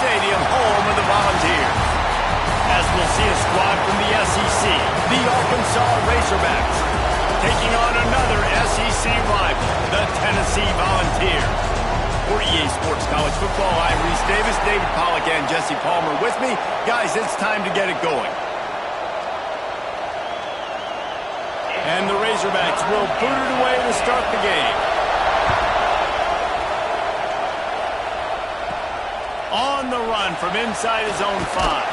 Stadium, home of the Volunteers. As we'll see a squad from the SEC, the Arkansas Razorbacks, taking on another SEC rival, the Tennessee Volunteers. For EA Sports College Football, I'm Reese Davis, David Pollack, and Jesse Palmer with me. Guys, it's time to get it going. And the Razorbacks will boot it away to start the game. On the run from inside his own 5.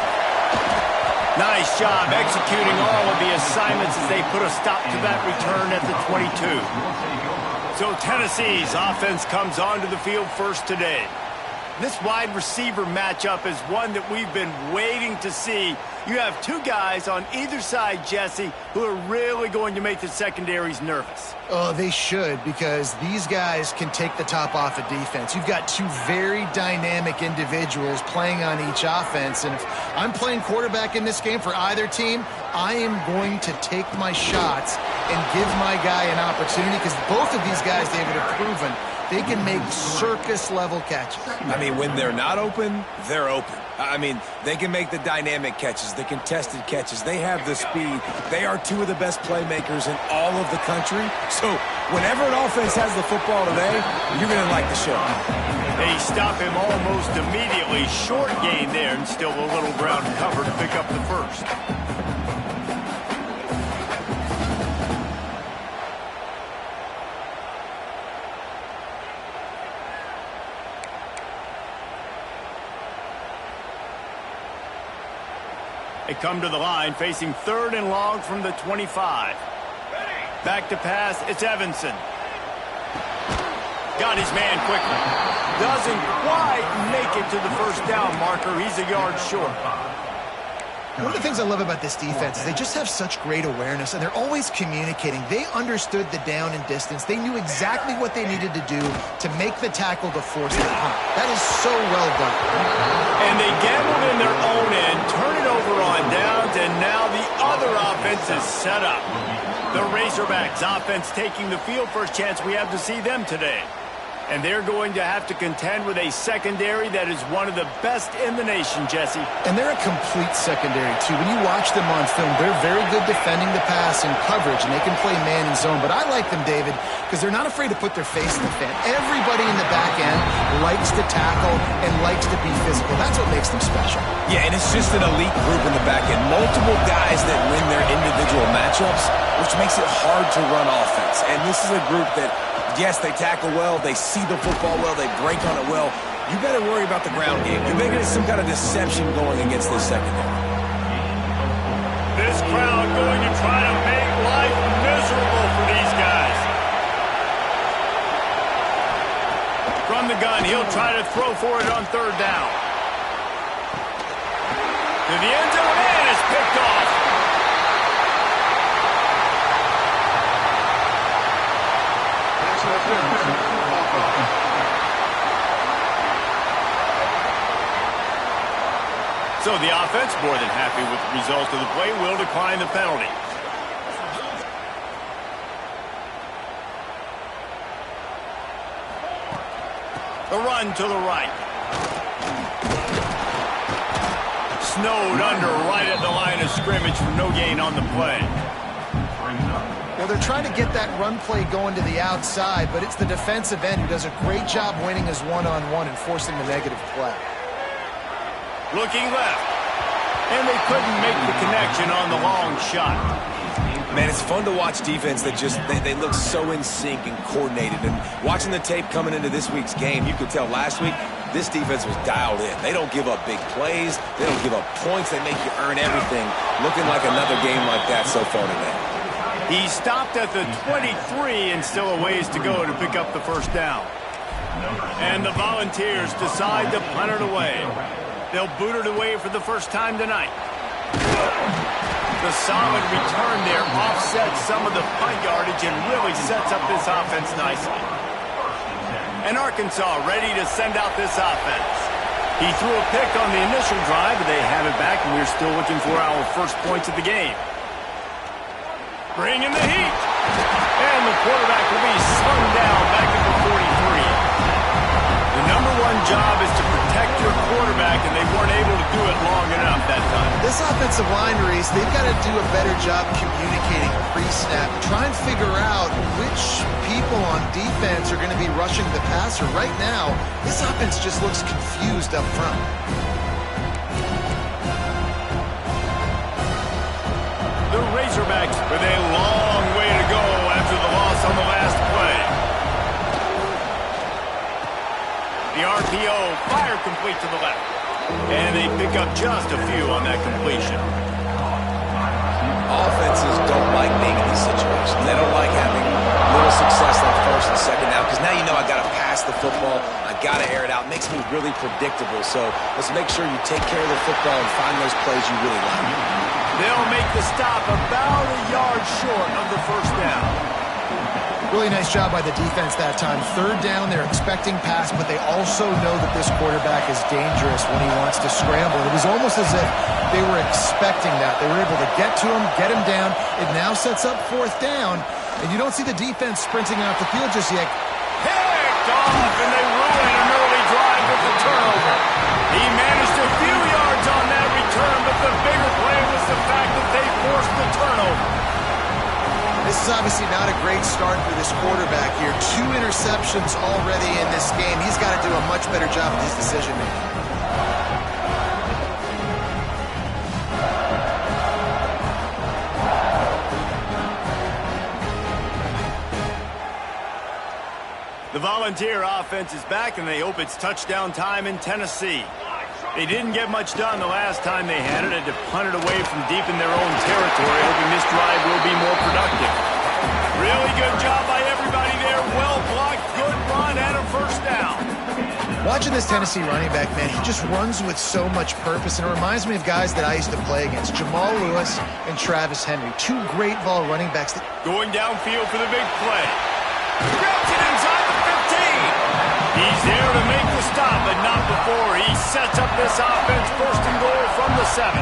Nice job executing all of the assignments as they put a stop to that return at the 22. So Tennessee's offense comes onto the field first today. This wide receiver matchup is one that we've been waiting to see. You have two guys on either side, Jesse, who are really going to make the secondaries nervous. Oh, they should, because these guys can take the top off of defense. You've got two very dynamic individuals playing on each offense, and if I'm playing quarterback in this game for either team, I am going to take my shots and give my guy an opportunity, because both of these guys, David, have proven they can make circus-level catches. I mean, when they're not open, they're open. I mean, they can make the dynamic catches, the contested catches. They have the speed. They are two of the best playmakers in all of the country. So whenever an offense has the football today, you're going to like the show. They stop him almost immediately. Short gain there, and still a little ground cover to pick up the first. They come to the line facing 3rd and long from the 25. Back to pass, it's Evanson. Got his man quickly. Doesn't quite make it to the first down marker. He's a yard short. One of the things I love about this defense is they just have such great awareness, and they're always communicating. They understood the down and distance. They knew exactly what they needed to do to make the tackle to force the punt. That is so well done. And they gambled in their own end, turn it over on downs, and now the other offense is set up. The Razorbacks offense taking the field. First chance we have to see them today. And they're going to have to contend with a secondary that is one of the best in the nation, Jesse. And they're a complete secondary, too. When you watch them on film, they're very good defending the pass and coverage, and they can play man and zone. But I like them, David, because they're not afraid to put their face in the fan. Everybody in the back end likes to tackle and likes to be physical. That's what makes them special. Yeah, and it's just an elite group in the back end. Multiple guys that win their individual matchups, which makes it hard to run offense. And this is a group that, yes, they tackle well, they see the football well, they break on it well. You better worry about the ground game. You're making some kind of deception going against this secondary. This crowd going to try to make life miserable for these guys. From the gun, he'll try to throw for it on 3rd down. To the end zone, and it's picked off. So the offense, more than happy with the result of the play, will decline the penalty. The run to the right. Snowed under right at the line of scrimmage for no gain on the play. Well, they're trying to get that run play going to the outside, but it's the defensive end who does a great job winning his one-on-one and forcing the negative play. Looking left. And they couldn't make the connection on the long shot. Man, it's fun to watch defense that just, they look so in sync and coordinated. And watching the tape coming into this week's game, you could tell last week, this defense was dialed in. They don't give up big plays. They don't give up points. They make you earn everything. Looking like another game like that so far today. He stopped at the 23 and still a ways to go to pick up the first down. And the Volunteers decide to punt it away. They'll boot it away for the first time tonight. The solid return there offsets some of the punt yardage and really sets up this offense nicely. And Arkansas ready to send out this offense. He threw a pick on the initial drive, but they have it back, and we're still looking for our first points of the game. Bring in the heat. And the quarterback will be slung down back at the 43. The #1 job is to protect your quarterback, and they weren't able to do it long enough that time. This offensive line, Reese, they've got to do a better job communicating pre-snap. Try and figure out which people on defense are going to be rushing the passer. Right now, this offense just looks confused up front. The Razorbacks with a long way to go after the loss on the last play. The RPO, fire complete to the left. And they pick up just a few on that completion. Offenses don't like being in these situations. They don't like having little success on first and second down because now you know I got to pass the football. I got to air it out. It makes me really predictable. So let's make sure you take care of the football and find those plays you really like. They'll make the stop about a yard short of the first down. Really nice job by the defense that time. Third down, they're expecting pass, but they also know that this quarterback is dangerous when he wants to scramble. It was almost as if they were expecting that. They were able to get to him, get him down. It now sets up fourth down, and you don't see the defense sprinting off the field just yet. Picked off, and they ruin an early drive with the turnover. He managed a few yards on that return, but the bigger play was the fact that they forced the turnover. This is obviously not a great start for this quarterback here. 2 interceptions already in this game. He's got to do a much better job with his decision-making. The Volunteer offense is back, and they hope it's touchdown time in Tennessee. They didn't get much done the last time they had it, and to punt it away from deep in their own territory, hoping this drive will be more productive. Really good job by everybody there. Well blocked, good run, and a first down. Watching this Tennessee running back, man, he just runs with so much purpose, and it reminds me of guys that I used to play against, Jamal Lewis and Travis Henry, 2 great ball running backs. Going downfield for the big play. Grabs it inside the 15. He's there to make the stop, but not before. He sets up this offense first and goal from the 7.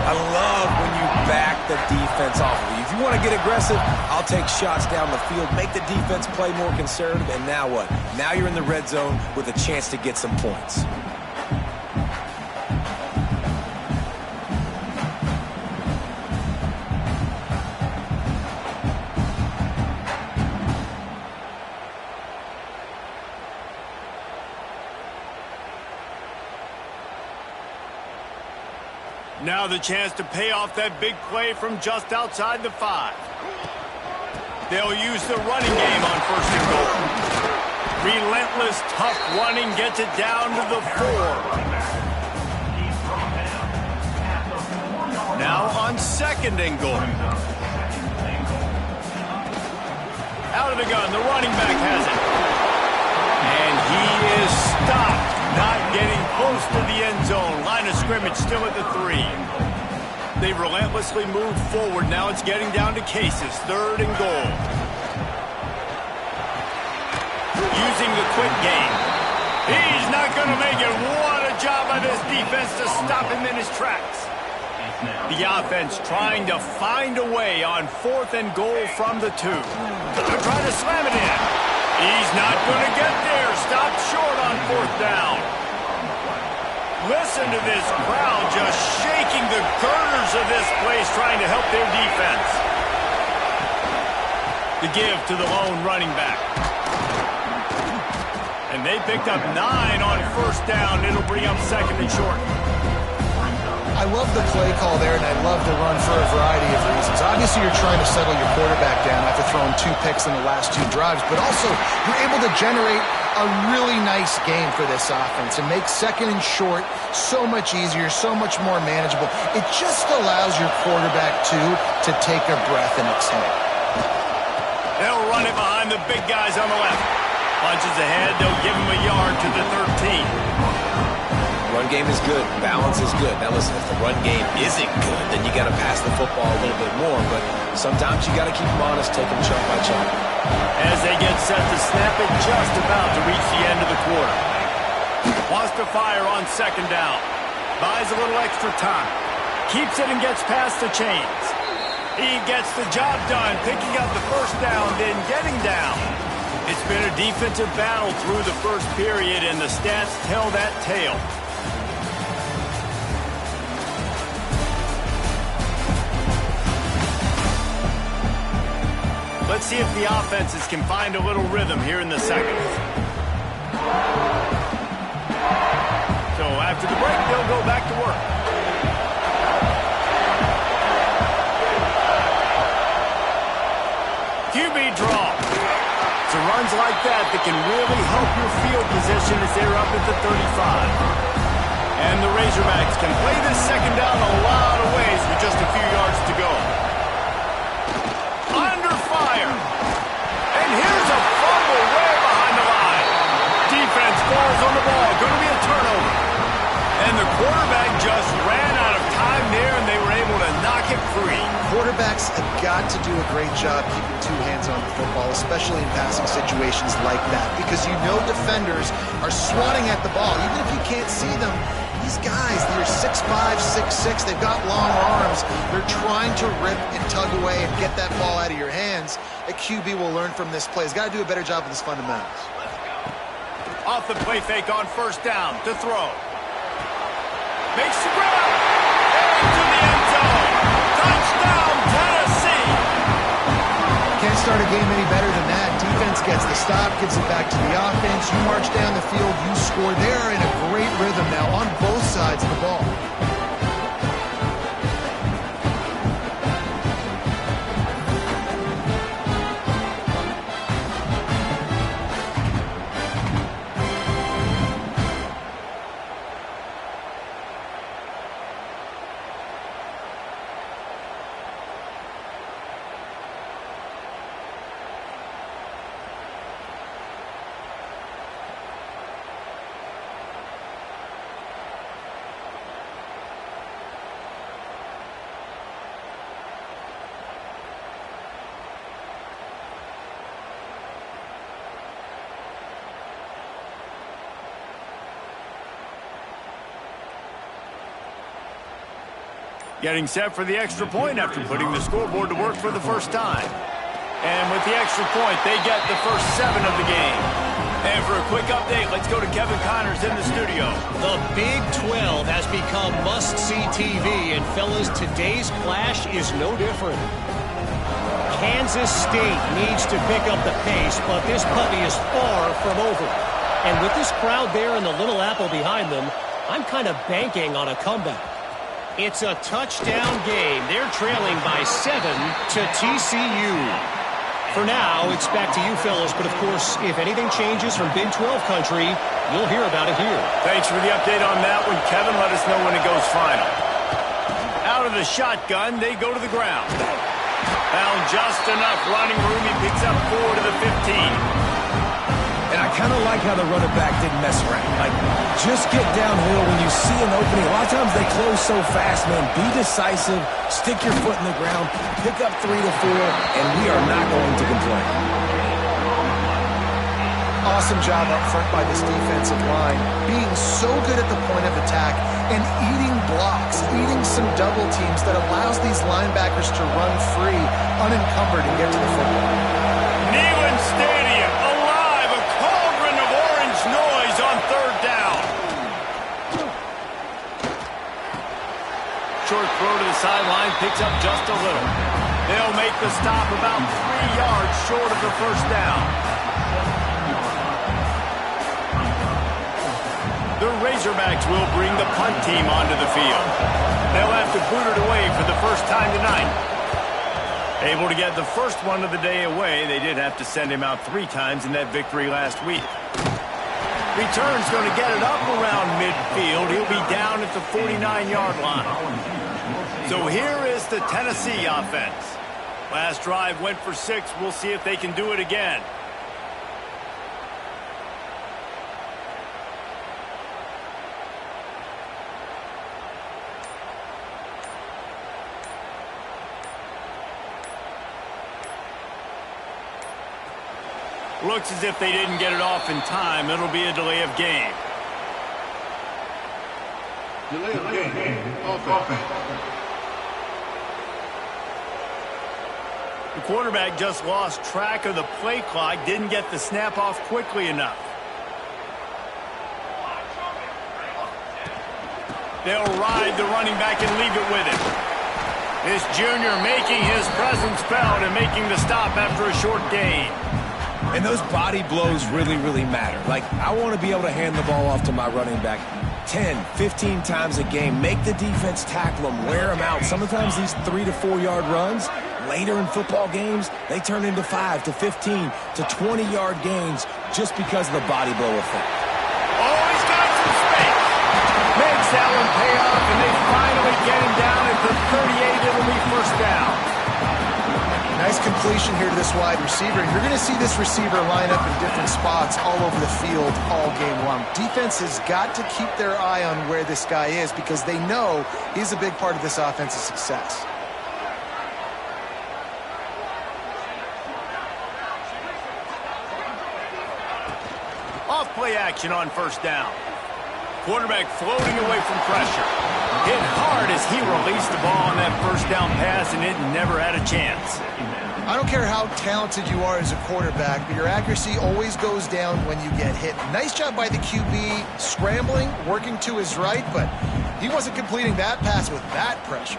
I love when you back the defense off of you. If you want to get aggressive, I'll take shots down the field, make the defense play more conservative, and now what? Now you're in the red zone with a chance to get some points. Now the chance to pay off that big play from just outside the 5. They'll use the running game on first and goal. Relentless, tough running gets it down to the 4. Now on second and goal. Out of the gun, the running back has it. And he is stopped. Not getting close to the end zone. Line of scrimmage still at the 3. They relentlessly move forward. Now it's getting down to cases. Third and goal. Using the quick game. He's not going to make it. What a job by this defense to stop him in his tracks. The offense trying to find a way on fourth and goal from the 2. They're trying to slam it in. He's not going to get there. Stopped short on fourth down. Listen to this crowd just shaking the girders of this place trying to help their defense. The give to the lone running back. And they picked up 9 on first down. It'll bring up second and short. I love the play call there, and I love the run for a variety of reasons. Obviously, you're trying to settle your quarterback down after throwing 2 picks in the last 2 drives, but also you're able to generate a really nice game for this offense and make second and short so much easier, so much more manageable. It just allows your quarterback, too, to take a breath and exhale. They'll run it behind the big guys on the left. Punches ahead, they'll give him a yard to the 13. Run game is good. Balance is good. Now listen, if the run game isn't good, then you got to pass the football a little bit more. But sometimes you got to keep them honest, take them chunk by chunk. As they get set to snap it, just about to reach the end of the quarter. Wants to fire on second down. Buys a little extra time. Keeps it and gets past the chains. He gets the job done, picking up the first down, then getting down. It's been a defensive battle through the first period, and the stats tell that tale. Let's see if the offenses can find a little rhythm here in the second. So after the break, they'll go back to work. QB draw. It's runs like that can really help your field position as they're up at the 35. And the Razorbacks can play this second down a lot of ways with just a few yards to go. Under fire. And here's a fumble way behind the line. Defense falls on the ball. Going to be a turnover. And the quarterback just ran out of time there, and they were able to knock it free. Quarterbacks have got to do a great job keeping two hands on the football, especially in passing situations like that, because you know defenders are swatting at the ball. Even if you can't see them, these guys, they're 6'5", 6'6", they've got long arms. They're trying to rip and tug away and get that ball out of your hands. A QB will learn from this play. He's got to do a better job with his fundamentals. Off the play fake on first down to throw. Makes the grab. Into the end zone. Touchdown, Tennessee. Can't start a game any better than that. Defense gets the stop, gives it back to the offense. You march down the field, you score. They're in a great rhythm now on both sides of the ball. Getting set for the extra point after putting the scoreboard to work for the first time. And with the extra point, they get the first 7 of the game. And for a quick update, let's go to Kevin Connors in the studio. The Big 12 has become must-see TV, and fellas, today's clash is no different. Kansas State needs to pick up the pace, but this puppy is far from over. And with this crowd there and the Little Apple behind them, I'm kind of banking on a comeback. It's a touchdown game. They're trailing by 7 to TCU. For now, it's back to you fellas, but of course, if anything changes from Big 12 country, you'll hear about it here. Thanks for the update on that one, Kevin. Let us know when it goes final. Out of the shotgun, they go to the ground. Found just enough running room. He picks up 4 to the 15. And I kind of like how the running back didn't mess around. Like, just get downhill when you see an opening. A lot of times they close so fast, man. Be decisive, stick your foot in the ground, pick up 3 to 4, and we are not going to complain. Awesome job up front by this defensive line, being so good at the point of attack and eating blocks, eating some double teams that allows these linebackers to run free, unencumbered, and get to the football. Neyland Stadium, alive, a cauldron of orange noise on third down. Short throw to the sideline, picks up just a little. They'll make the stop about 3 yards short of the first down. The Razorbacks will bring the punt team onto the field. They'll have to boot it away for the first time tonight. Able to get the first one of the day away, they did have to send him out 3 times in that victory last week. Return's going to get it up around midfield. He'll be down at the 49-yard line. So here is the Tennessee offense. Last drive went for 6. We'll see if they can do it again. Looks as if they didn't get it off in time. It'll be a delay of game. Delay of game. Offense. The quarterback just lost track of the play clock, didn't get the snap off quickly enough. They'll ride the running back and leave it with him. This junior making his presence felt and making the stop after a short gain. And those body blows really, really matter. Like, I want to be able to hand the ball off to my running back 10, 15 times a game. Make the defense tackle them, wear them out. Sometimes these 3 to 4 yard runs, later in football games, they turn into 5 to 15 to 20 yard gains just because of the body blow effect. Oh, he's got some space. Makes that one pay off, and they finally get him down at the 38. It'll be first down. Nice completion here to this wide receiver. You're going to see this receiver line up in different spots all over the field all game long. Defense has got to keep their eye on where this guy is because they know he's a big part of this offense's success. Off play action on first down. Quarterback floating away from pressure. Hit hard as he released the ball on that first down pass, and it never had a chance. I don't care how talented you are as a quarterback, but your accuracy always goes down when you get hit. Nice job by the QB scrambling, working to his right, but he wasn't completing that pass with that pressure.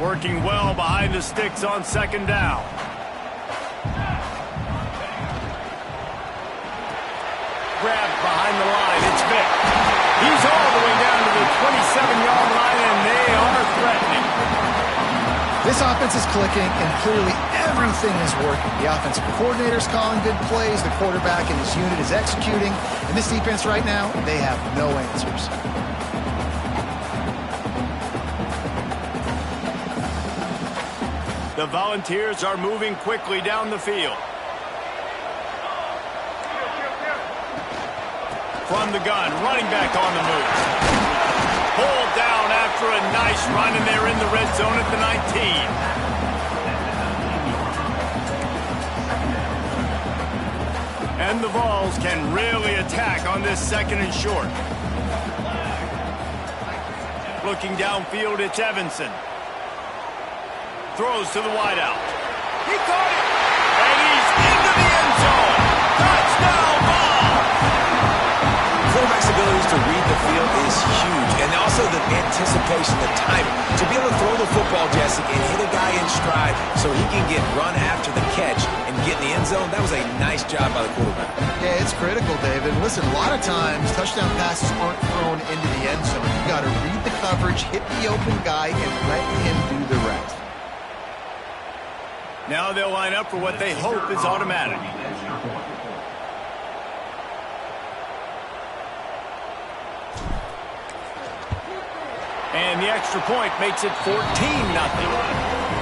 Working well behind the sticks on second down. Grabbed behind the line. It's Vick. He's all the way down to the 27-yard line, and they are threatening. This offense is clicking, and clearly everything is working. The offensive coordinator's calling good plays. The quarterback and his unit is executing. And this defense right now, they have no answers. The Volunteers are moving quickly down the field. From the gun, running back on the move. Pulled down after a nice run, and they're in the red zone at the 19. And the Vols can really attack on this second and short. Looking downfield, it's Evanson. Throws to the wideout. He caught it! And he's into the end zone! Touchdown, Vols! Quarterback's abilities to read the field is huge, and also the anticipation, the timing. To be able to throw the football, Jesse, and hit a guy in stride so he can get run after the catch and get in the end zone, that was a nice job by the quarterback. Yeah, it's critical, David. Listen, a lot of times touchdown passes aren't thrown into the end zone. You got to read the coverage, hit the open guy, and let him do the rest. Now they'll line up for what they hope is automatic. And the extra point makes it 14-0.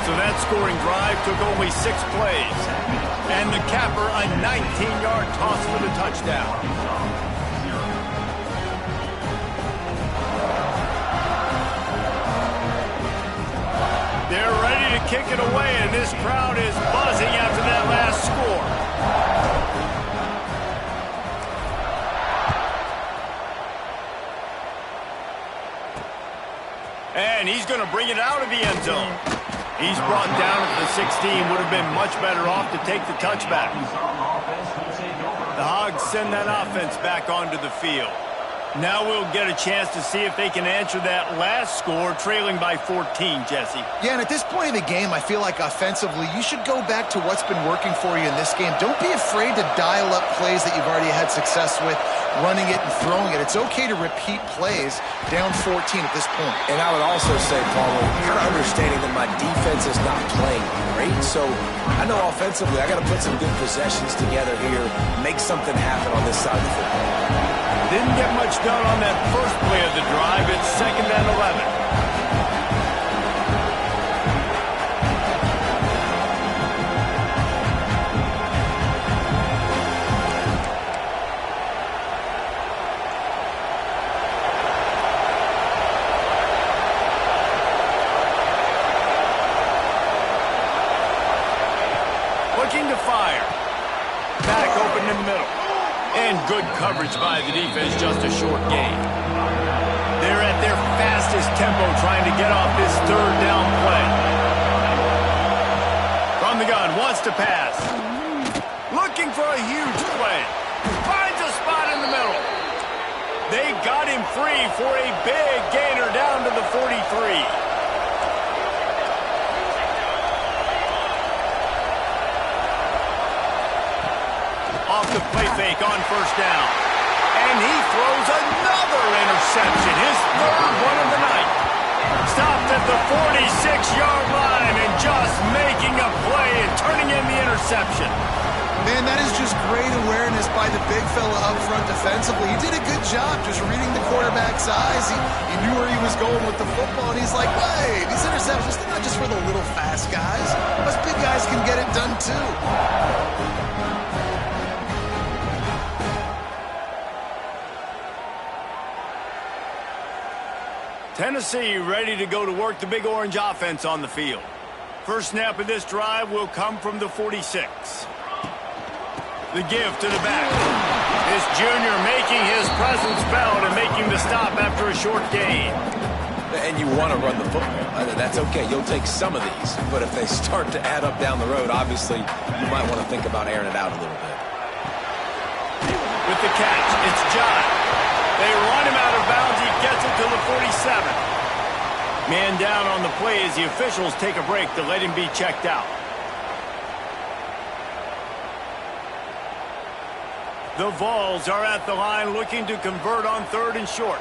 So that scoring drive took only 6 plays. And the capper, a 19-yard toss for the touchdown. They're ready to kick it away, and this crowd is buzzing after that last score. And he's going to bring it out of the end zone. He's brought down at the 16. Would have been much better off to take the touchback. The Hogs send that offense back onto the field. Now we'll get a chance to see if they can answer that last score, trailing by 14, Jesse. Yeah, and at this point in the game, I feel like offensively, you should go back to what's been working for you in this game. Don't be afraid to dial up plays that you've already had success with, running it and throwing it. It's okay to repeat plays down 14 at this point. And I would also say, Paulo, kind of understanding that my defense is not playing great, so I know offensively I got to put some good possessions together here, make something happen on this side of the football. Didn't get much done on that first play of the drive. It's 2nd and 11. Looking to fire. Back open in the middle. And good coverage by the defense, just a short gain. They're at their fastest tempo trying to get off this 3rd down play. wants to pass. Looking for a huge play. Finds a spot in the middle. They got him free for a big gainer down to the 43. Off the play fake on first down. And he throws another interception, his third one of the night. Stopped at the 46-yard line and just making a play and turning in the interception. Man, that is just great awareness by the big fella up front defensively. He did a good job just reading the quarterback's eyes. He knew where he was going with the football, and he's like, wait, these interceptions, they're not just for the little fast guys. Us big guys can get it done too. Tennessee ready to go to work the Big Orange offense on the field. First snap of this drive will come from the 46. The give to the back. This junior making his presence felt and making the stop after a short gain. And you want to run the football. That's okay. You'll take some of these. But if they start to add up down the road, obviously, you might want to think about airing it out a little bit. With the catch, it's John. They run him out of bounds. He gets it to the 47. Man down on the play as the officials take a break to let him be checked out. The Vols are at the line looking to convert on third and short.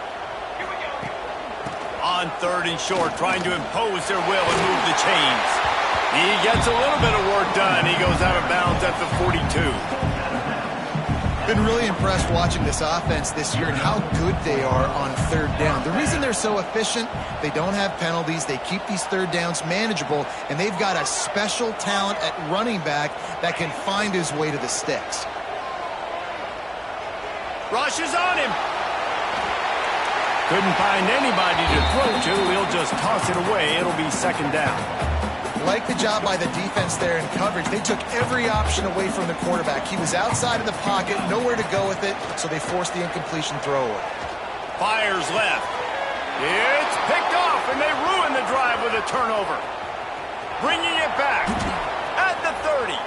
On third and short, trying to impose their will and move the chains. He gets a little bit of work done. He goes out of bounds at the 42. Been really impressed watching this offense this year and how good they are on third down. The reason they're so efficient, they don't have penalties, they keep these third downs manageable, and they've got a special talent at running back that can find his way to the sticks. Rush is on him. Couldn't find anybody to throw to. He'll just toss it away. It'll be second down. Like the job by the defense there in coverage. They took every option away from the quarterback. He was outside of the pocket, nowhere to go with it, so they forced the incompletion throw. Fires left. It's picked off, and they ruin the drive with a turnover. Bringing it back at the 30.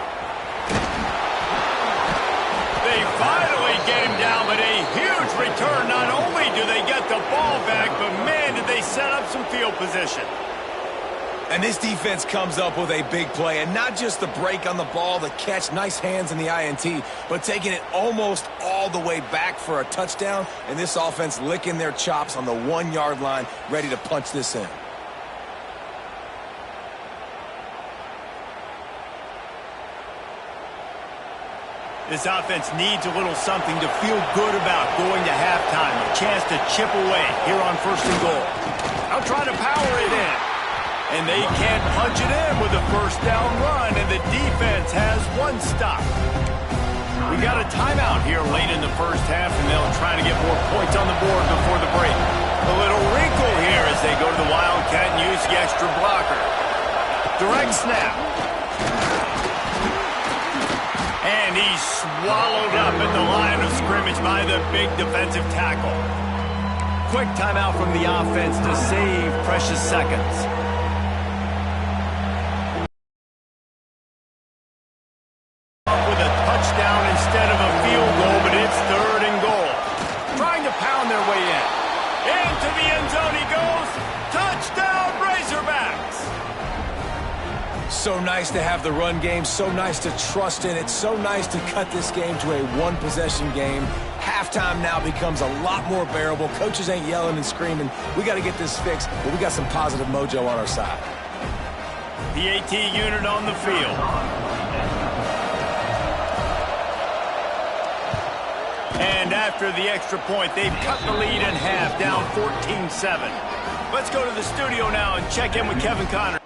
They finally game down, but a huge return. Not only do they get the ball back, but man, did they set up some field position. And this defense comes up with a big play, and not just the break on the ball, the catch, nice hands in the INT, but taking it almost all the way back for a touchdown, and this offense licking their chops on the 1-yard line, ready to punch this in. This offense needs a little something to feel good about going to halftime. A chance to chip away here on first and goal. I'll try to power it in. And they can't punch it in with a first down run, and the defense has one stop. We got a timeout here late in the first half, and they'll try to get more points on the board before the break. A little wrinkle here as they go to the Wildcat and use the extra blocker. Direct snap. And he's swallowed up at the line of scrimmage by the big defensive tackle. Quick timeout from the offense to save precious seconds. With a touchdown instead of a field goal, but it's third and goal. Trying to pound their way in. Into the end zone he goes. Touchdown, Razorbacks! So nice to have the run game, so nice to trust in it, so nice to cut this game to a one-possession game. Halftime now becomes a lot more bearable. Coaches ain't yelling and screaming. We got to get this fixed, but we got some positive mojo on our side. The AT unit on the field. And after the extra point, they've cut the lead in half, down 14-7. Let's go to the studio now and check in with Kevin Connor.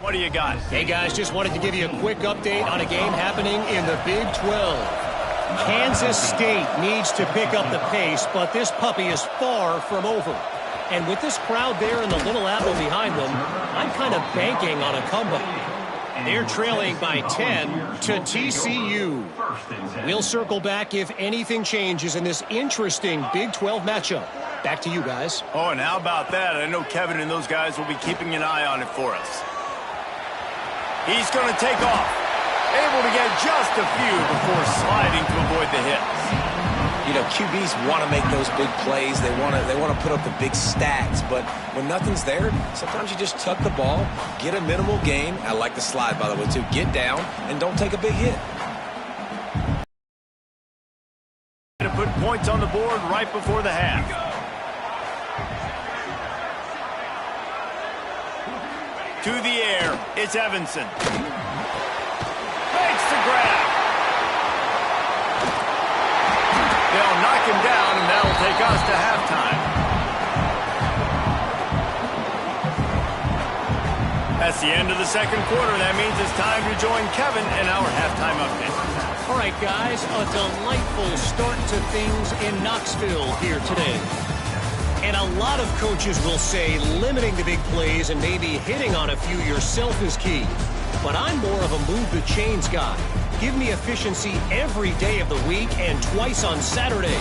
What do you got? Hey, guys, just wanted to give you a quick update on a game happening in the Big 12. Kansas State needs to pick up the pace, but this puppy is far from over. And with this crowd there and the Little Apple behind them, I'm kind of banking on a comeback. They're trailing by 10 to TCU. We'll circle back if anything changes in this interesting Big 12 matchup. Back to you guys. Oh, and how about that? I know Kevin and those guys will be keeping an eye on it for us. He's going to take off. Able to get just a few before sliding to avoid the hits. You know, QBs want to make those big plays. They want to put up the big stacks. But when nothing's there, sometimes you just tuck the ball, get a minimal gain. I like the slide, by the way, too. Get down and don't take a big hit. To put points on the board right before the half. To the air, it's Evanson. Makes the grab. They'll knock him down, and that'll take us to halftime. That's the end of the second quarter. That means it's time to join Kevin in our halftime update. All right, guys, a delightful start to things in Knoxville here today. And a lot of coaches will say limiting the big plays and maybe hitting on a few yourself is key. But I'm more of a move the chains guy. Give me efficiency every day of the week and twice on Saturday.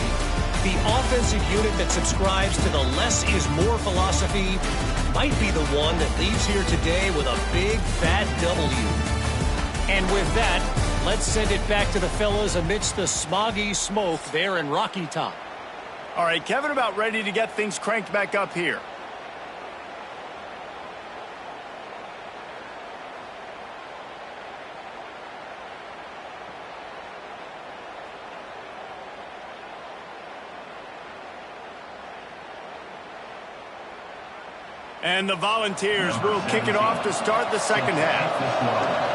The offensive unit that subscribes to the less is more philosophy might be the one that leaves here today with a big fat W. And with that, let's send it back to the fellas amidst the smoggy smoke there in Rocky Top. All right, Kevin, about ready to get things cranked back up here. And the Volunteers will kick it off to start the second half.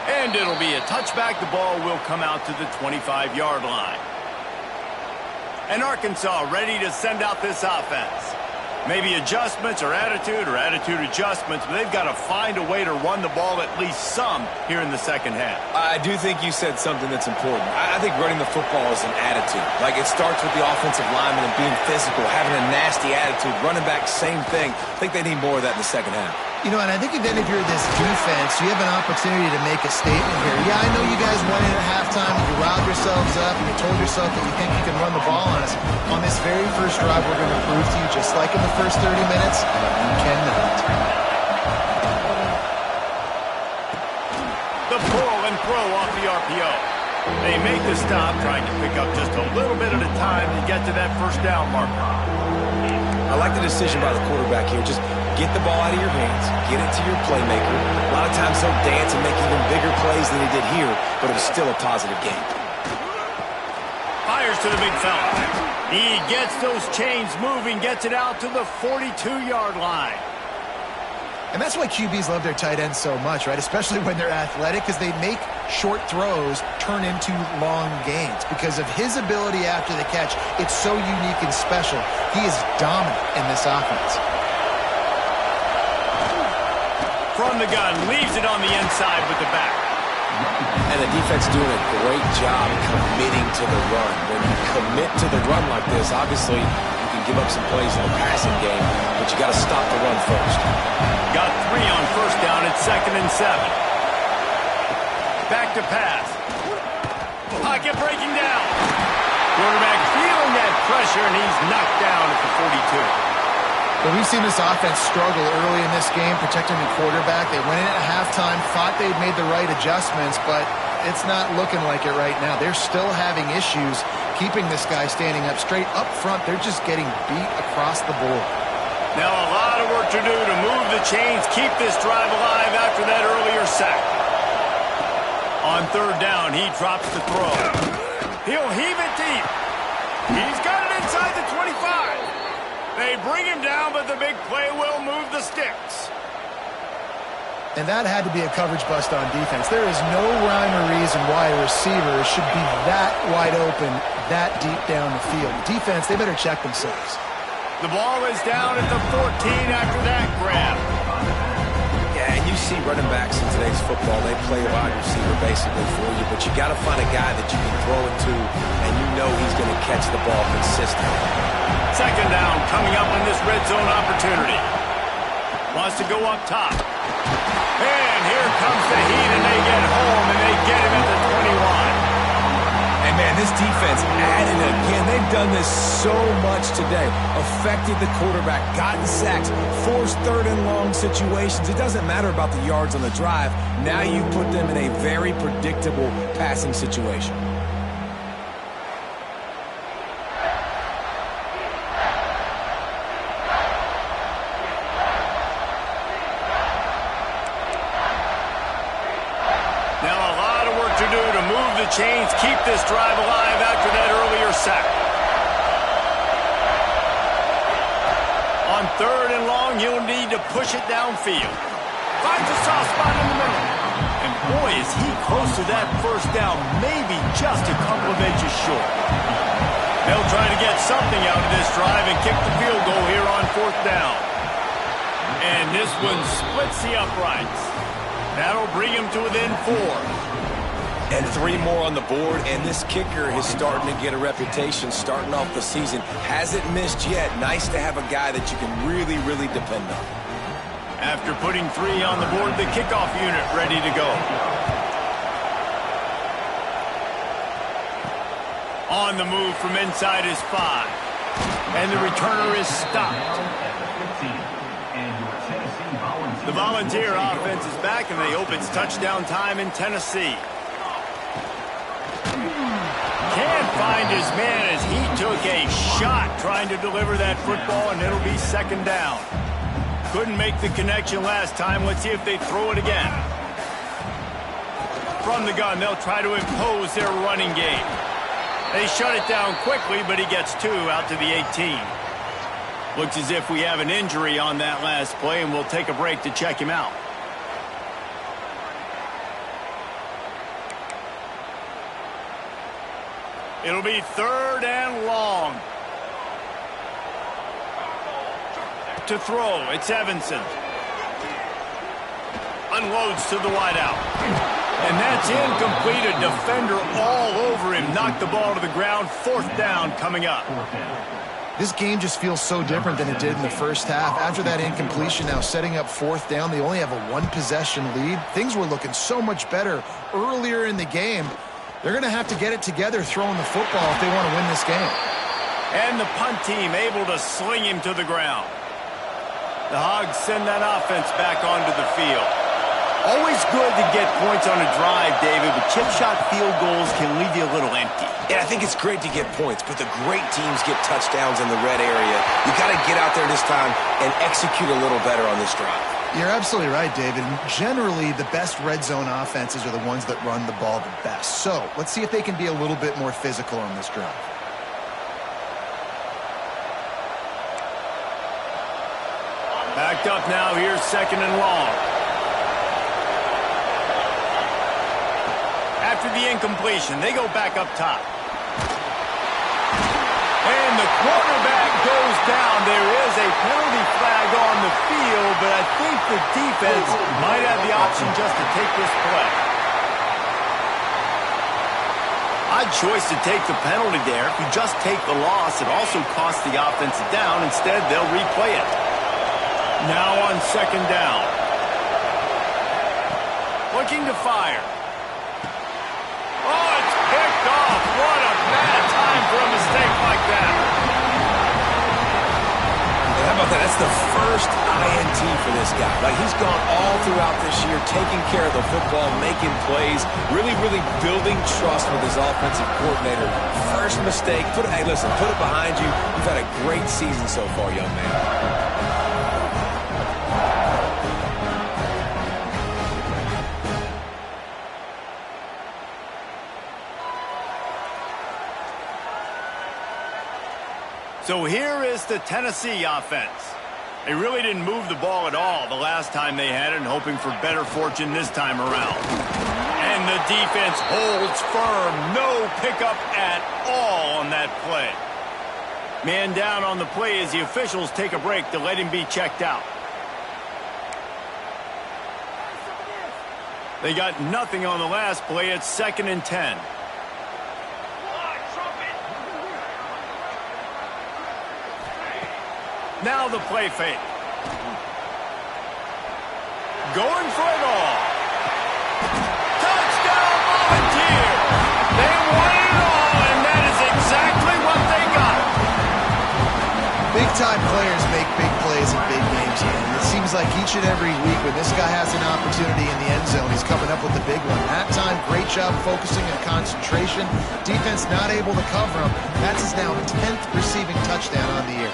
And it'll be a touchback. The ball will come out to the 25-yard line. And Arkansas ready to send out this offense. Maybe adjustments or attitude adjustments, but they've got to find a way to run the ball at least some here in the second half. I do think you said something that's important. I think running the football is an attitude. Like, it starts with the offensive lineman and being physical, having a nasty attitude. Running back, same thing. I think they need more of that in the second half. You know, and I think then if you're this defense, you have an opportunity to make a statement here. Yeah, I know you guys went in at halftime, and you riled yourselves up, and you told yourself that you think you can run the ball on us. On this very first drive, we're going to prove to you, just like in the first 30 minutes, you cannot. The pull and throw off the RPO. They make the stop, trying to pick up just a little bit at a time to get to that first down marker. I like the decision by the quarterback here. Just get the ball out of your hands, get it to your playmaker. A lot of times he'll dance and make even bigger plays than he did here, but it was still a positive game. Fires to the big fella. He gets those chains moving, gets it out to the 42-yard line. And that's why QBs love their tight ends so much, right? Especially when they're athletic, because they make short throws turn into long gains. Because of his ability after the catch, it's so unique and special. He is dominant in this offense. From the gun, leaves it on the inside with the back. And the defense doing a great job committing to the run. When you commit to the run like this, obviously you can give up some plays in the passing game, but you got to stop the run first. Got 3 on first down at 2nd and 7. Back to pass. Pocket breaking down. Quarterback feeling that pressure, and he's knocked down at the 42. But we've seen this offense struggle early in this game, protecting the quarterback. They went in at halftime, thought they'd made the right adjustments, but it's not looking like it right now. They're still having issues keeping this guy standing up straight. Up front, they're just getting beat across the board. Now a lot of work to do to move the chains, keep this drive alive after that earlier sack. On third down, he drops the throw. He'll heave it deep. He's got it inside the 25. They bring him down, but the big play will move the sticks. And that had to be a coverage bust on defense. There is no rhyme or reason why a receiver should be that wide open, that deep down the field. Defense, they better check themselves. The ball is down at the 14 after that grab. Yeah, and you see running backs in today's football, they play a wide receiver basically for you, but you got to find a guy that you can throw it to, and you know he's going to catch the ball consistently. Second down coming up in this red zone opportunity. Wants to go up top. And here comes the heat, and they get home, and they get him at the 21. And, man, this defense added again. They've done this so much today. Affected the quarterback, gotten sacks, forced third and long situations. It doesn't matter about the yards on the drive. Now you put them in a very predictable passing situation. Chains keep this drive alive after that earlier sack. On third and long, you'll need to push it downfield. Finds a soft spot in the middle. And boy, is he close to that first down, maybe just a couple of inches short. They'll try to get something out of this drive and kick the field goal here on fourth down. And this one splits the uprights. That'll bring him to within 4. And 3 more on the board, and this kicker is starting to get a reputation starting off the season. Hasn't missed yet. Nice to have a guy that you can really, really depend on. After putting 3 on the board, the kickoff unit ready to go. On the move from inside his 5. And the returner is stopped. The Volunteer offense is back, and they hope it's touchdown time in Tennessee. Can't find his man as he took a shot trying to deliver that football, and it'll be second down. Couldn't make the connection last time. Let's see if they throw it again. From the gun, they'll try to impose their running game. They shut it down quickly, but he gets 2 out to the 18. Looks as if we have an injury on that last play, and we'll take a break to check him out. It'll be third and long. To throw, it's Evanson. Unloads to the wideout. And that's incomplete. A defender all over him. Knocked the ball to the ground. Fourth down coming up. This game just feels so different than it did in the first half. After that incompletion, now setting up fourth down, they only have a 1-possession lead. Things were looking so much better earlier in the game. They're going to have to get it together throwing the football if they want to win this game. And the punt team able to sling him to the ground. The Hogs send that offense back onto the field. Always good to get points on a drive, David, but chip shot field goals can leave you a little empty. Yeah, I think it's great to get points, but the great teams get touchdowns in the red area. You got to get out there this time and execute a little better on this drive. You're absolutely right, David. Generally, the best red zone offenses are the ones that run the ball the best. So let's see if they can be a little bit more physical on this drive. Backed up now, here's second and long. After the incompletion, they go back up top. And the quarterback goes down. There is a penalty flag on the field, but I think the defense might have the option just to take this play. Odd choice to take the penalty there. If you just take the loss, it also costs the offense a down. Instead, they'll replay it. Now on second down. Looking to fire. Oh, it's picked off. What a bad time for a mistake like that. How about that? That's the first INT for this guy. Like, he's gone all throughout this year, taking care of the football, making plays, really, really building trust with his offensive coordinator. First mistake. Hey, listen, put it behind you. You've had a great season so far, young man. So here is the Tennessee offense. They really didn't move the ball at all the last time they had it, and hoping for better fortune this time around. And the defense holds firm. No pickup at all on that play. Man down on the play as the officials take a break to let him be checked out. They got nothing on the last play. It's 2nd and 10. Now the play fake. Going for it all. Touchdown, Volunteer! They won it all, and that is exactly what they got. Big-time players make big plays in big games, man. It seems like each and every week when this guy has an opportunity in the end zone, he's coming up with a big one. That time, great job focusing and concentration. Defense not able to cover him. That's his now 10th receiving touchdown on the year.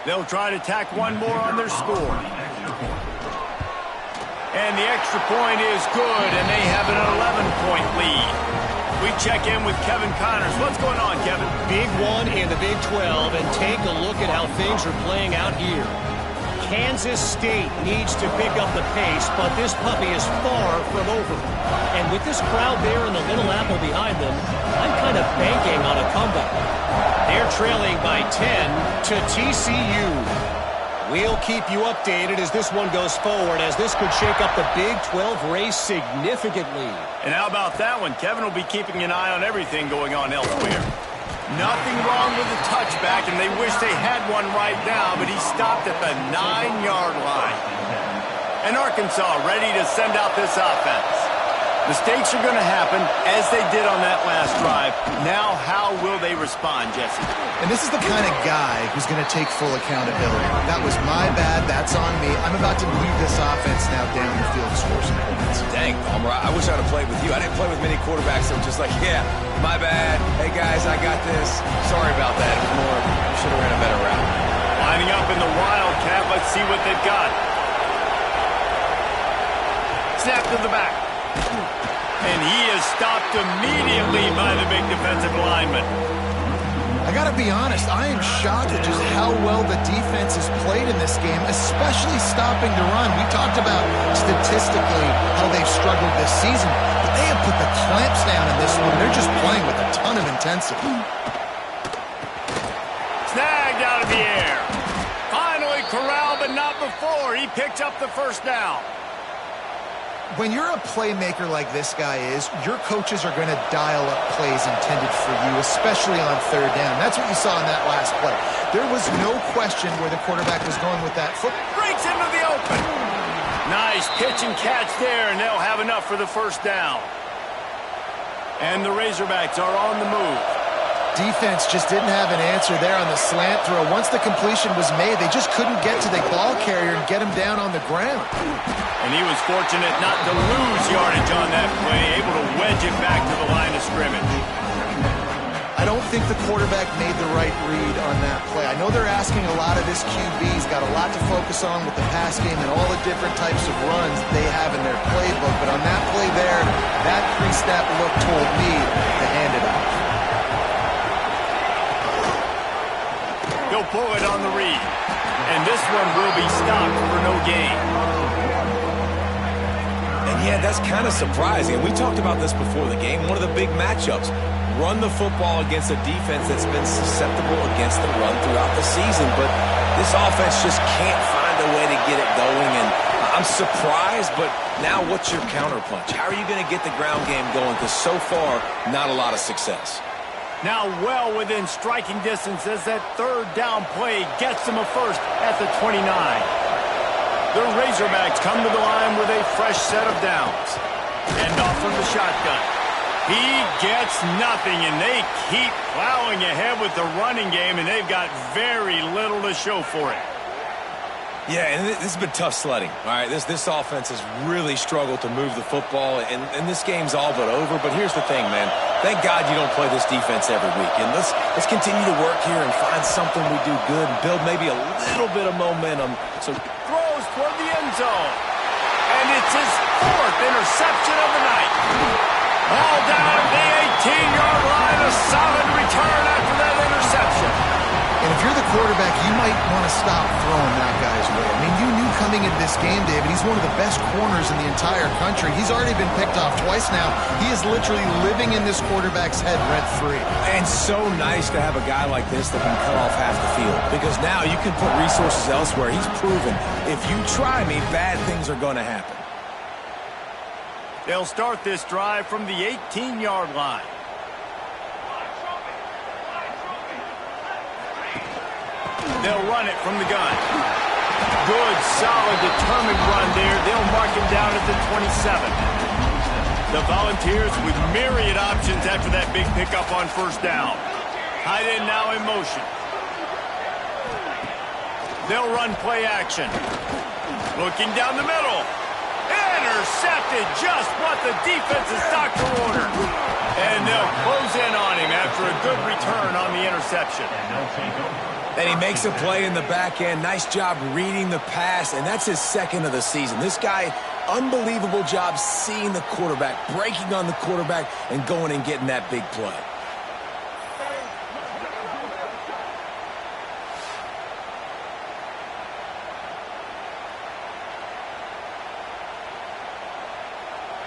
They'll try to tack one more on their score. And the extra point is good, and they have an 11-point lead. We check in with Kevin Connors. What's going on, Kevin? Big one in the Big 12, and take a look at how things are playing out here. Kansas State needs to pick up the pace, but this puppy is far from over. And with this crowd there in the Little Apple behind them, I'm kind of banking on a comeback. They're trailing by 10 to TCU. We'll keep you updated as this one goes forward, as this could shake up the Big 12 race significantly. And how about that one? Kevin will be keeping an eye on everything going on elsewhere. Nothing wrong with the touchback, and they wish they had one right now, but he stopped at the 9-yard line. And Arkansas ready to send out this offense. Mistakes are going to happen, as they did on that last drive. Now, how will they respond, Jesse? And this is the kind of guy who's going to take full accountability. That was my bad. That's on me. I'm about to lead this offense now down the field to score some points. Dang, Palmer, I wish I'd have played with you. I didn't play with many quarterbacks that were just like, yeah, my bad. Hey, guys, I got this. Sorry about that. It was more, I should have ran a better route. Lining up in the Wildcat. Let's see what they've got. Snap to the back. And he is stopped immediately by the big defensive lineman. I got to be honest, I am shocked at just how well the defense has played in this game, especially stopping the run. We talked about statistically how they've struggled this season, but they have put the clamps down in this one. They're just playing with a ton of intensity. Snagged out of the air. Finally corralled, but not before. He picked up the first down. When you're a playmaker like this guy is, your coaches are going to dial up plays intended for you, especially on third down. That's what you saw in that last play. There was no question where the quarterback was going with that foot. Breaks into the open. Nice pitch and catch there, and they'll have enough for the first down. And the Razorbacks are on the move. Defense just didn't have an answer there on the slant throw. Once the completion was made, they just couldn't get to the ball carrier and get him down on the ground. And he was fortunate not to lose yardage on that play, able to wedge it back to the line of scrimmage. I don't think the quarterback made the right read on that play. I know they're asking a lot of this QB. He's got a lot to focus on with the pass game and all the different types of runs they have in their playbook. But on that play there, that pre-snap look told me to hand it off. He'll pull it on the read. And this one will be stopped for no gain. And yeah, that's kind of surprising. We talked about this before the game. One of the big matchups. Run the football against a defense that's been susceptible against the run throughout the season. But this offense just can't find a way to get it going. And I'm surprised, but now what's your counterpunch? How are you going to get the ground game going? Because so far, not a lot of success. Now well within striking distance as that third down play gets them a first at the 29. The Razorbacks come to the line with a fresh set of downs. And off from the shotgun. He gets nothing, and they keep plowing ahead with the running game, and they've got very little to show for it. Yeah, and this has been tough sledding. All right, this offense has really struggled to move the football, and this game's all but over. But here's the thing, man. Thank God you don't play this defense every week. And let's continue to work here and find something we do good and build maybe a little bit of momentum. So throws toward the end zone. And it's his 4th interception of the night. Ball down at the 18-yard line. A solid return after that interception. And if you're the quarterback, you might want to stop throwing that guy's way. I mean, you knew coming into this game, David, he's one of the best corners in the entire country. He's already been picked off twice now. He is literally living in this quarterback's head rent-free. And so nice to have a guy like this that can cut off half the field, because now you can put resources elsewhere. He's proven if you try me, bad things are going to happen. They'll start this drive from the 18-yard line. They'll run it from the gun. Good, solid, determined run there. They'll mark him down at the 27. The Volunteers with myriad options after that big pickup on first down. Tight end now in motion. They'll run play action. Looking down the middle. Intercepted, just what the defense's doctor ordered. And they'll close in on him after a good return on the interception. And he makes a play in the back end. Nice job reading the pass, and that's his 2nd of the season. This guy, unbelievable job seeing the quarterback, breaking on the quarterback, and going and getting that big play.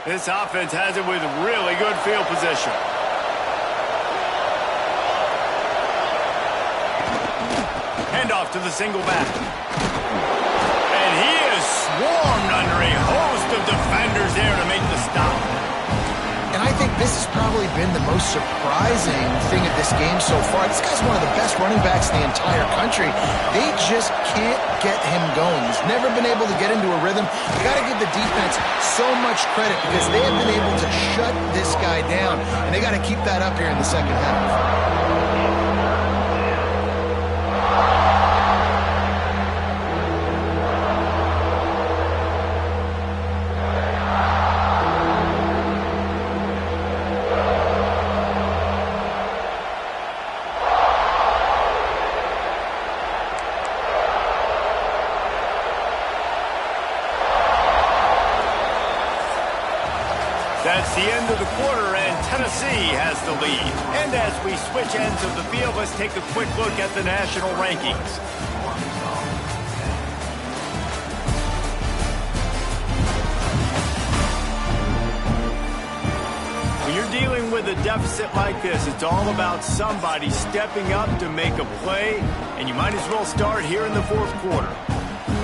This offense has it with really good field position. Handoff to the single back. And he is swarmed under a host of defenders there to make the stop. And I think this has probably been the most surprising thing of this game so far. This guy's one of the best running backs in the entire country. They just can't get him going. He's never been able to get into a rhythm. You got to give the defense so much credit because they have been able to shut this guy down. And they got to keep that up here in the second half. That's the end of the quarter, and Tennessee has the lead. And as we switch ends of the field, let's take a quick look at the national rankings. When you're dealing with a deficit like this, it's all about somebody stepping up to make a play, and you might as well start here in the 4th quarter.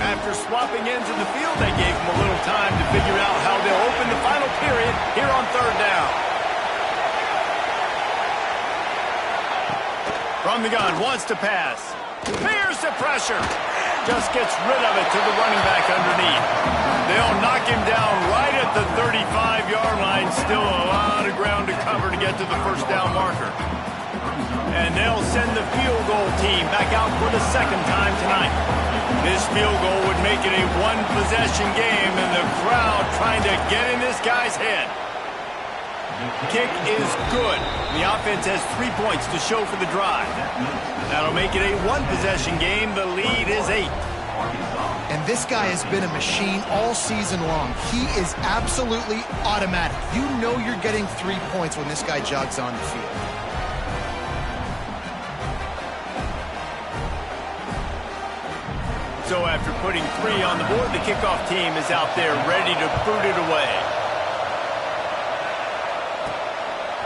After swapping ends in the field, they gave him a little time to figure out how they'll open the final period here on 3rd down. From the gun, wants to pass. Fears the pressure. Just gets rid of it to the running back underneath. They'll knock him down right at the 35-yard line. Still a lot of ground to cover to get to the first down marker. And they'll send the field goal team back out for the 2nd time tonight. This field goal would make it a one-possession game, and the crowd trying to get in this guy's head. Kick is good. The offense has 3 points to show for the drive. That'll make it a one-possession game. The lead is 8. And this guy has been a machine all season long. He is absolutely automatic. You know you're getting 3 points when this guy jogs on the field. So after putting 3 on the board, the kickoff team is out there ready to boot it away.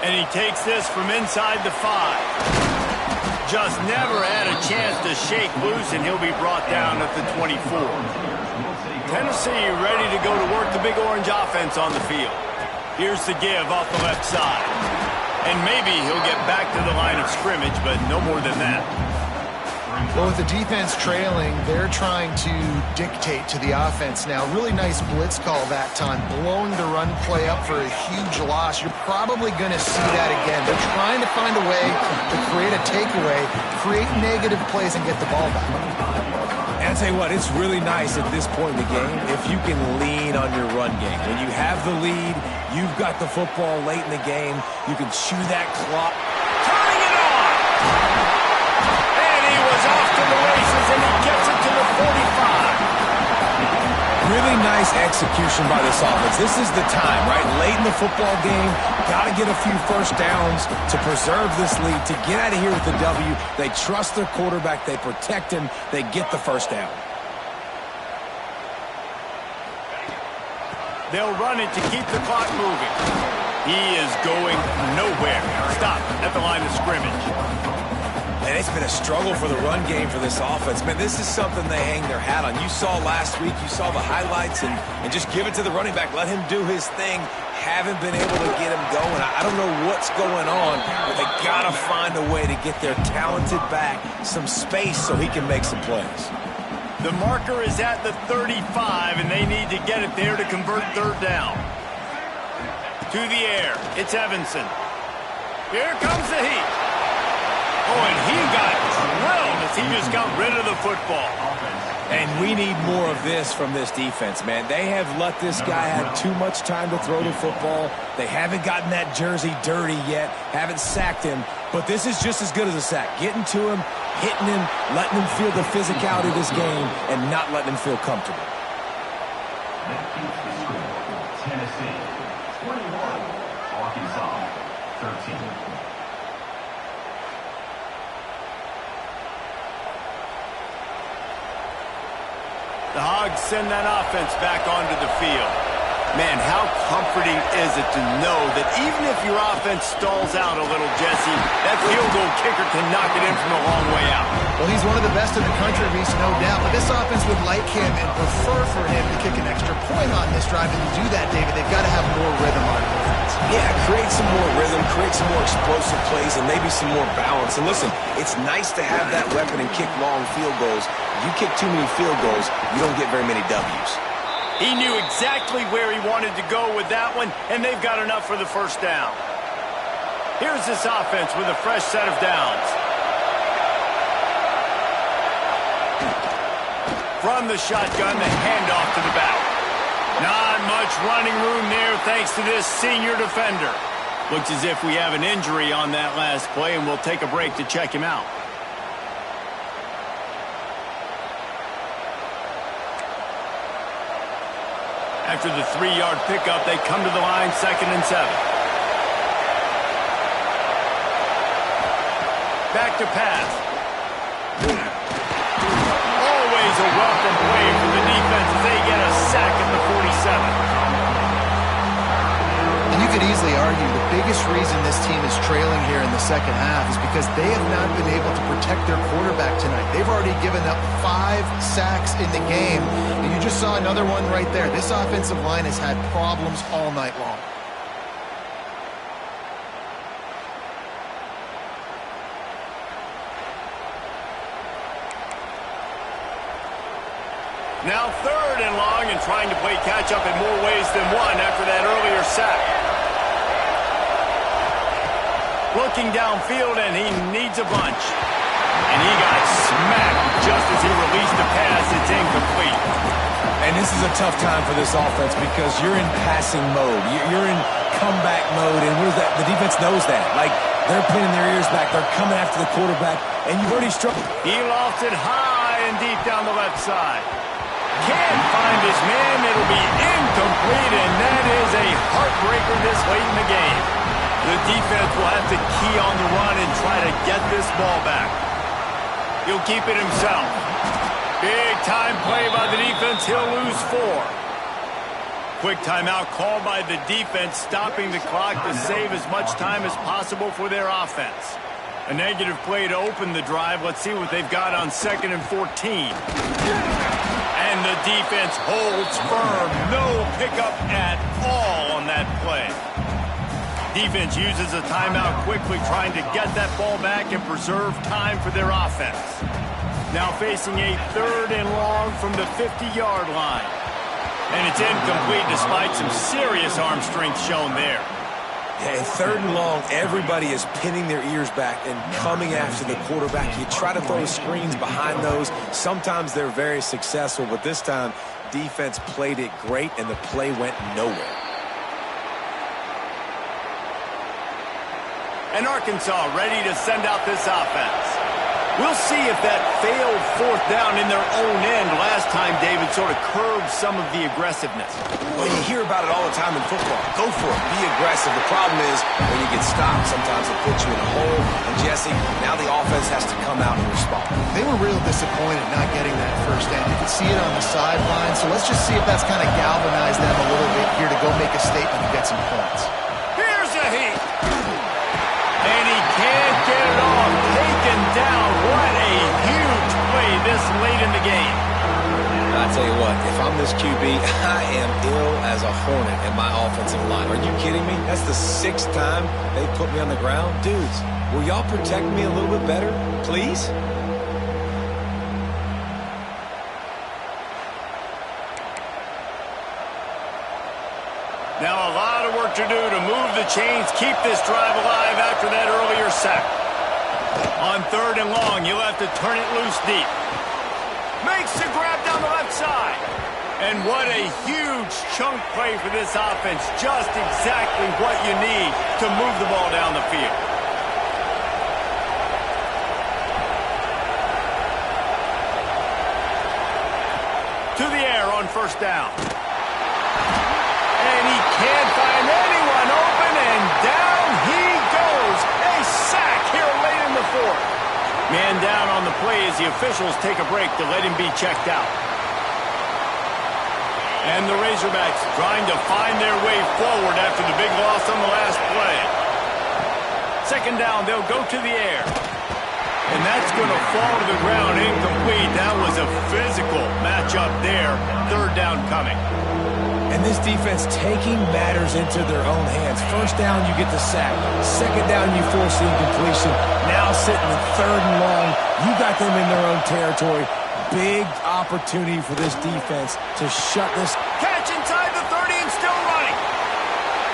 And he takes this from inside the 5. Just never had a chance to shake loose, and he'll be brought down at the 24. Tennessee ready to go to work the Big Orange offense on the field. Here's the give off the left side. And maybe he'll get back to the line of scrimmage, but no more than that. Well, with the defense trailing, they're trying to dictate to the offense now. Really nice blitz call that time, blowing the run play up for a huge loss. You're probably going to see that again. They're trying to find a way to create a takeaway, create negative plays, and get the ball back. And I'll tell you what, it's really nice at this point in the game if you can lean on your run game. When you have the lead, you've got the football late in the game, you can chew that clock. Turning it on! And he was off to the races, and he gets it to the 45. Really nice execution by this offense. This is the time, right? Late in the football game, got to get a few first downs to preserve this lead, to get out of here with the W. They trust their quarterback. They protect him. They get the first down. They'll run it to keep the clock moving. He is going nowhere. Stop at the line of scrimmage. And it's been a struggle for the run game for this offense. Man, this is something they hang their hat on. You saw last week, you saw the highlights, and just give it to the running back. Let him do his thing. Haven't been able to get him going. I don't know what's going on, but they got to find a way to get their talented back some space so he can make some plays. The marker is at the 35, and they need to get it there to convert third down. To the air, it's Evanson. Here comes the heat. Oh, and he got drilled as he just got rid of the football. And we need more of this from this defense, man. They have let this guy have too much time to throw the football. They haven't gotten that jersey dirty yet, haven't sacked him. But this is just as good as a sack. Getting to him, hitting him, letting him feel the physicality of this game, and not letting him feel comfortable. Tennessee, 21, Arkansas, 13. The Hogs send that offense back onto the field. Man, how comforting is it to know that even if your offense stalls out a little, Jesse, that field goal kicker can knock it in from a long way out. Well, he's one of the best in the country, Reese, no doubt. But this offense would like him and prefer for him to kick an extra point on this drive. And to do that, David, they've got to have more rhythm on offense. Yeah, create some more rhythm, create some more explosive plays, and maybe some more balance. And listen, it's nice to have that weapon and kick long field goals. You kick too many field goals, you don't get very many W's. He knew exactly where he wanted to go with that one, and they've got enough for the first down. Here's this offense with a fresh set of downs. From the shotgun, the handoff to the back. Not much running room there thanks to this senior defender. Looks as if we have an injury on that last play, and we'll take a break to check him out. After the 3-yard pickup, they come to the line, 2nd and 7. Back to pass. Always a welcome play for the defense as they get a sack at the 47. And you could easily argue the biggest reason this team is trailing here in the second half is because they have not been able to protect their quarterback tonight. They've already given up 5 sacks in the game, and you just saw another one right there. This offensive line has had problems all night long. Now 3rd and long, and trying to play catch-up in more ways than one after that earlier sack. Looking downfield, and he needs a bunch. And he got smacked just as he released the pass. It's incomplete. And this is a tough time for this offense because you're in passing mode. You're in comeback mode, and what is that? The defense knows that. Like, they're pinning their ears back. They're coming after the quarterback, and you've already struck. He lost it high and deep down the left side. Can't find his man. It'll be incomplete, and that is a heartbreaker this late in the game. The defense will have to key on the run and try to get this ball back. He'll keep it himself. Big time play by the defense. He'll lose 4. Quick timeout called by the defense, stopping the clock to save as much time as possible for their offense. A negative play to open the drive. Let's see what they've got on 2nd and 14. And the defense holds firm. No pickup at all on that play. Defense uses a timeout quickly, trying to get that ball back and preserve time for their offense. Now facing a 3rd and long from the 50-yard line. And it's incomplete despite some serious arm strength shown there. Yeah, 3rd and long, everybody is pinning their ears back and coming after the quarterback. You try to throw screens behind those. Sometimes they're very successful, but this time, defense played it great, and the play went nowhere. And Arkansas ready to send out this offense. We'll see if that failed fourth down in their own end last time, David, sort of curbed some of the aggressiveness. Well, you hear about it all the time in football. Go for it. Be aggressive. The problem is when you get stopped, sometimes it puts you in a hole. And, Jesse, now the offense has to come out and respond. They were real disappointed not getting that first down. You could see it on the sideline. So let's just see if that's kind of galvanized them a little bit here to go make a statement and get some points. Here's a heat. And he can't get it off. Taken down. What a huge play this late in the game. I tell you what, if I'm this QB, I am ill as a hornet in my offensive line. Are you kidding me? That's the 6th time they put me on the ground. Dudes, will y'all protect me a little bit better, please? Now a lot of work to do to move the chains, keep this drive alive after that earlier sack. On 3rd and long, you'll have to turn it loose deep. Makes the grab down the left side. And what a huge chunk play for this offense. Just exactly what you need to move the ball down the field. To the air on 1st down. And he can't find anyone open, and down he goes. A sack here late in the 4th. Man down on the play as the officials take a break to let him be checked out. And the Razorbacks trying to find their way forward after the big loss on the last play. 2nd down, they'll go to the air. And that's going to fall to the ground incomplete. That was a physical matchup there. 3rd down coming. And this defense taking matters into their own hands. 1st down, you get the sack. 2nd down, you force the incompletion. Now sitting in 3rd and long, you got them in their own territory. Big opportunity for this defense to shut this. Catch inside the 30 and still running.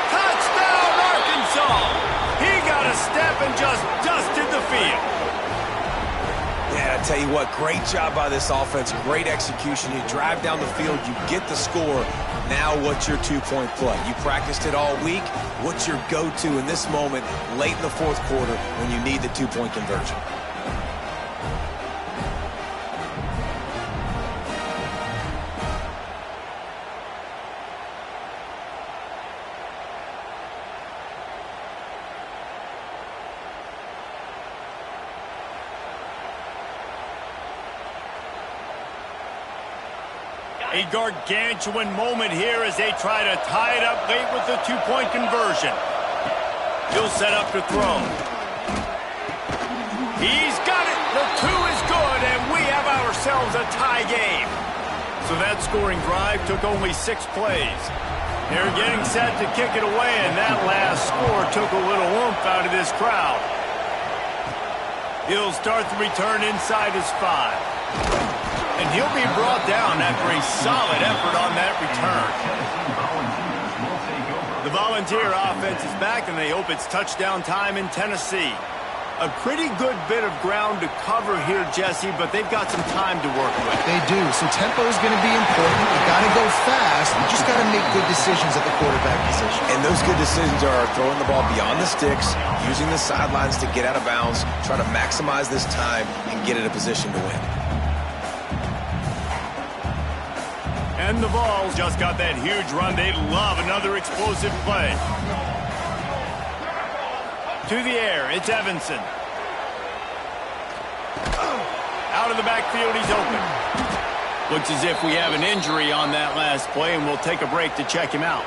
Touchdown, Arkansas. He got a step and just dusted the field. Yeah, I tell you what, great job by this offense. Great execution. You drive down the field, you get the score. Now what's your 2-point play? You practiced it all week. What's your go-to in this moment late in the 4th quarter when you need the 2-point conversion? A gargantuan moment here as they try to tie it up late with the 2-point conversion. He'll set up to throw. He's got it. The 2 is good, and we have ourselves a tie game. So that scoring drive took only 6 plays. They're getting set to kick it away, and that last score took a little oomph out of this crowd. He'll start the return inside his 5. And he'll be brought down after a solid effort on that return. The Volunteer offense is back, and they hope it's touchdown time in Tennessee. A pretty good bit of ground to cover here, Jesse, but they've got some time to work with. They do, so tempo is going to be important. You got to go fast. You just got to make good decisions at the quarterback position. And those good decisions are throwing the ball beyond the sticks, using the sidelines to get out of bounds, try to maximize this time, and get in a position to win. And the Vols just got that huge run. They love another explosive play. To the air, it's Evanson. Out of the backfield, he's open. Looks as if we have an injury on that last play, and we'll take a break to check him out.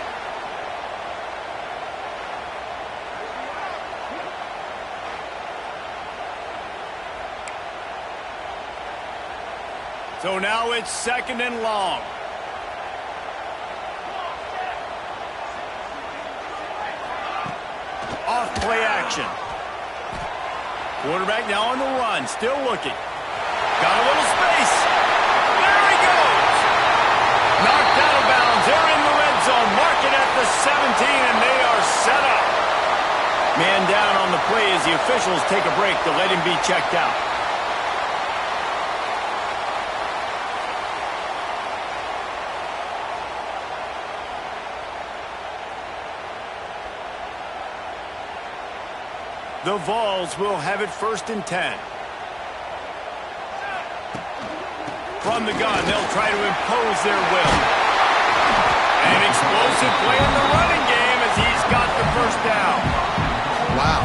So now it's 2nd and long. Off play action. Quarterback now on the run, still looking. Got a little space. There he goes. Knocked out of bounds. They're in the red zone. Mark it at the 17, and they are set up. Man down on the play as the officials take a break to let him be checked out. The Vols will have it 1st and 10. From the gun, they'll try to impose their will. An explosive play in the running game as he's got the first down. Wow.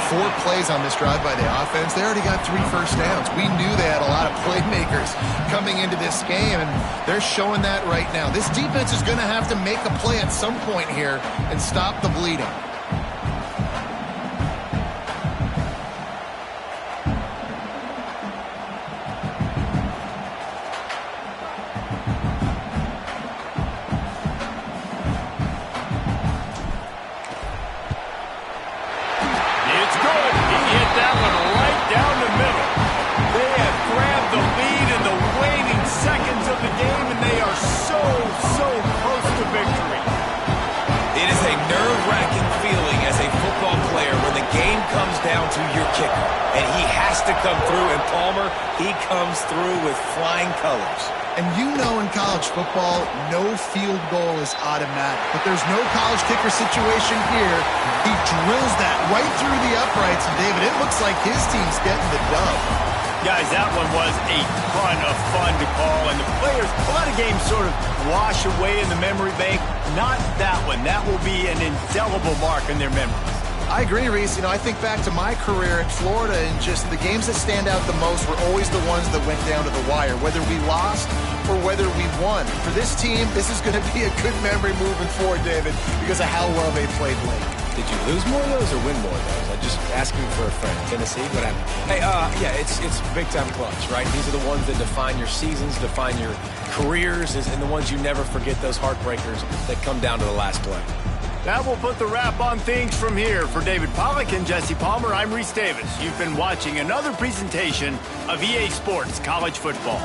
4 plays on this drive by the offense. They already got 3 first downs. We knew they had a lot of playmakers coming into this game, and they're showing that right now. This defense is going to have to make a play at some point here and stop the bleeding. Through with flying colors. And you know in college football, no field goal is automatic. But there's no college kicker situation here. He drills that right through the uprights. And, David, it looks like his team's getting the dub. Guys, that one was a ton of fun to call. And the players, a lot of games sort of wash away in the memory bank. Not that one. That will be an indelible mark in their memories. I agree, Reese. You know, I think back to my career in Florida, and just the games that stand out the most were always the ones that went down to the wire, whether we lost or whether we won. For this team, this is going to be a good memory moving forward, David, because of how well they played late. Did you lose more of those or win more of those? I'm just asking for a friend. Tennessee, what happened? Hey, yeah, it's big-time clutch, right? These are the ones that define your seasons, define your careers, and the ones you never forget, those heartbreakers that come down to the last play. That will put the wrap on things from here. For David Pollack and Jesse Palmer, I'm Reese Davis. You've been watching another presentation of EA Sports College Football.